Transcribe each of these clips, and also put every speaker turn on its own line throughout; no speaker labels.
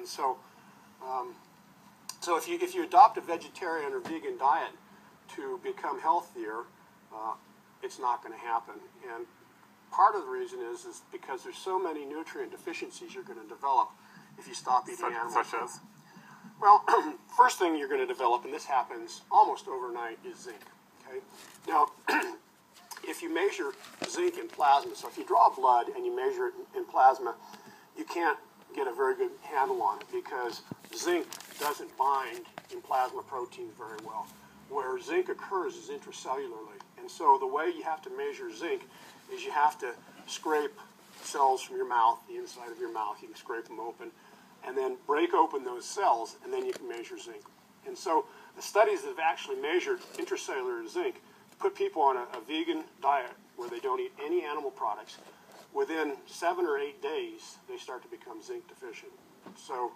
And so, so if you adopt a vegetarian or vegan diet to become healthier, it's not going to happen. And part of the reason is because there's so many nutrient deficiencies you're going to develop if you stop eating animals.
Such as?
Well, first thing you're going to develop, and this happens almost overnight, is zinc. Okay? Now, if you measure zinc in plasma, so if you draw blood and you measure it in plasma, you can't get a very good handle on it because zinc doesn't bind in plasma proteins very well. Where zinc occurs is intracellularly. And so the way you have to measure zinc is you have to scrape cells from your mouth, the inside of your mouth. You can scrape them open, and then break open those cells, and then you can measure zinc. And so the studies that have actually measured intracellular zinc put people on a vegan diet where they don't eat any animal products. Within 7 or 8 days, they start to become zinc deficient. So,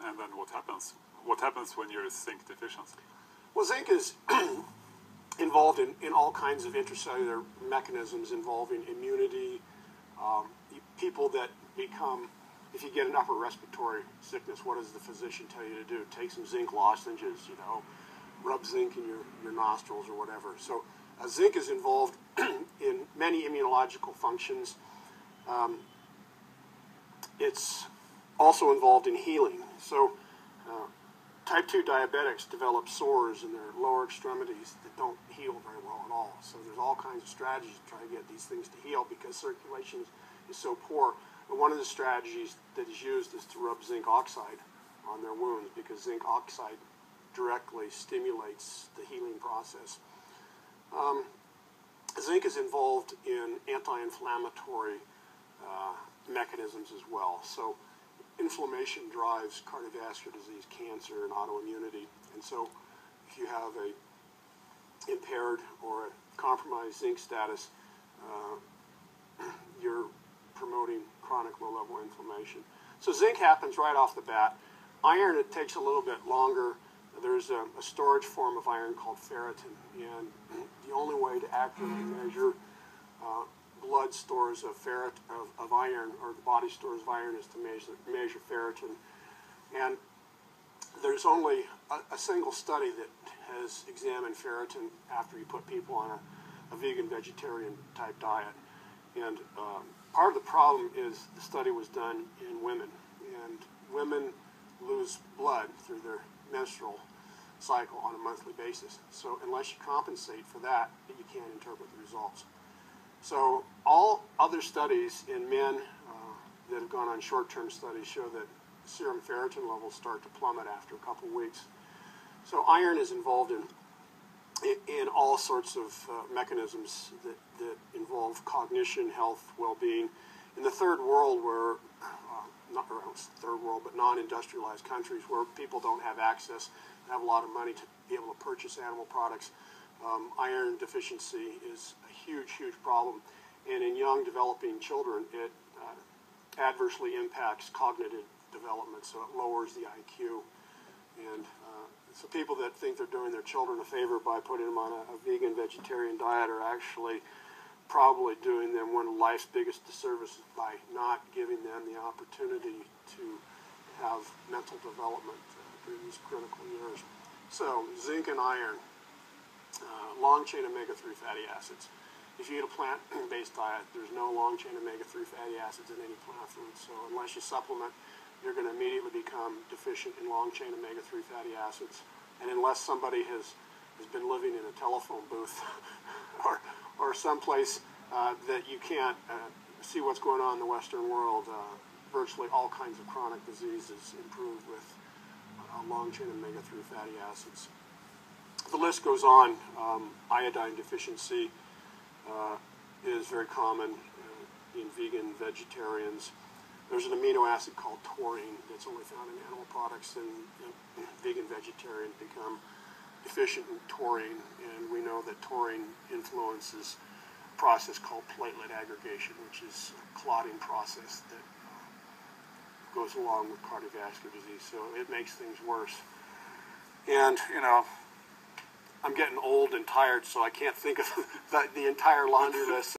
and then what happens? What happens when you're zinc deficient?
Well, zinc is involved in all kinds of intracellular mechanisms involving immunity. People that become, if you get an upper respiratory sickness, what does the physician tell you to do? Take some zinc lozenges, you know, rub zinc in your nostrils or whatever. So zinc is involved in many immunological functions. It's also involved in healing. So type 2 diabetics develop sores in their lower extremities that don't heal very well at all. So there's all kinds of strategies to try to get these things to heal because circulation is so poor. And one of the strategies that is used is to rub zinc oxide on their wounds because zinc oxide directly stimulates the healing process. Zinc is involved in anti-inflammatory mechanisms as well. So inflammation drives cardiovascular disease, cancer, and autoimmunity. And so if you have a impaired or a compromised zinc status, you're promoting chronic low-level inflammation. So zinc happens right off the bat. Iron, it takes a little bit longer. There's a storage form of iron called ferritin, and the only way to accurately measure blood stores of iron, or the body stores of iron, is to measure ferritin. And there's only a single study that has examined ferritin after you put people on a vegan, vegetarian type diet. And part of the problem is the study was done in women, and women lose blood through their menstrual cycle on a monthly basis. So unless you compensate for that, you can't interpret the results. So all other studies in men that have gone on short-term studies show that serum ferritin levels start to plummet after a couple weeks. So iron is involved in all sorts of mechanisms that involve cognition, health, well-being. In the third world, where not third world, but non-industrialized countries where people don't have access, have a lot of money to be able to purchase animal products, iron deficiency is a huge, huge problem. And in young developing children, it adversely impacts cognitive development, so it lowers the IQ. And so people that think they're doing their children a favor by putting them on a vegan, vegetarian diet are actually probably doing them one of life's biggest disservices by not giving them the opportunity to have mental development during these critical years. So zinc and iron, long-chain omega-3 fatty acids. If you eat a plant-based diet, there's no long-chain omega-3 fatty acids in any plant food. So unless you supplement, you're going to immediately become deficient in long-chain omega-3 fatty acids. And unless somebody has been living in a telephone booth or someplace that you can't see what's going on in the Western world, virtually all kinds of chronic diseases improve with long-chain omega-3 fatty acids. The list goes on. Iodine deficiency is very common in vegan vegetarians. There's an amino acid called taurine that's only found in animal products, and vegan vegetarians become deficient in taurine, and we know that taurine influences a process called platelet aggregation, which is a clotting process that goes along with cardiovascular disease, so it makes things worse. And, you know, I'm getting old and tired, so I can't think of the entire laundry list.